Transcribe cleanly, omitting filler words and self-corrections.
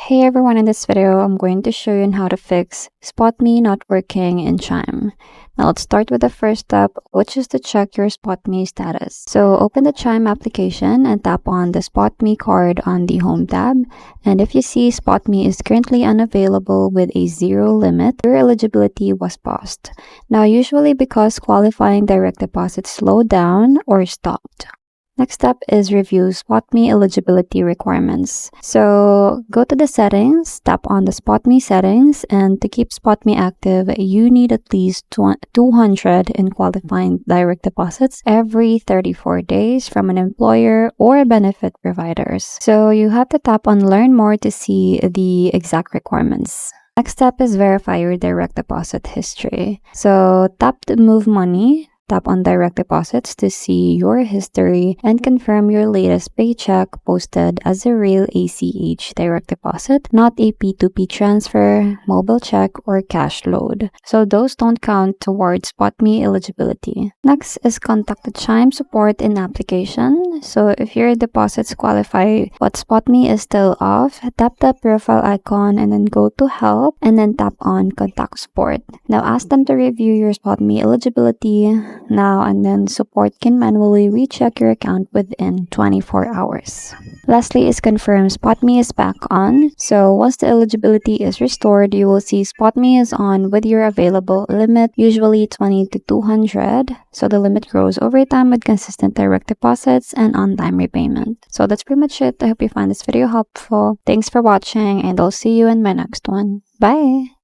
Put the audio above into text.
Hey everyone, in this video, I'm going to show you on how to fix SpotMe not working in Chime. Now let's start with the first step, which is to check your SpotMe status. So open the Chime application and tap on the SpotMe card on the Home tab. And if you see SpotMe is currently unavailable with a 0 limit, your eligibility was paused. Now usually because qualifying direct deposits slowed down or stopped. Next step is review SpotMe eligibility requirements. So go to the settings, tap on the SpotMe settings, and to keep SpotMe active, you need at least 200 in qualifying direct deposits every 34 days from an employer or benefit providers. So you have to tap on Learn More to see the exact requirements. Next step is verify your direct deposit history. So tap to Move Money. Tap on direct deposits to see your history and confirm your latest paycheck posted as a real ACH direct deposit, not a P2P transfer, mobile check, or cash load. So those don't count towards SpotMe eligibility. Next is contact the Chime support in application. So if your deposits qualify but SpotMe is still off, tap the profile icon and then go to help and then tap on contact support. Now ask them to review your SpotMe eligibility now, and then support can manually recheck your account within 24 hours. Lastly is confirm SpotMe is back on. So once the eligibility is restored, you will see SpotMe is on with your available limit, usually 20 to 200. So the limit grows over time with consistent direct deposits and on-time repayment. So that's pretty much it. I hope you find this video helpful. Thanks for watching, and I'll see you in my next one. Bye!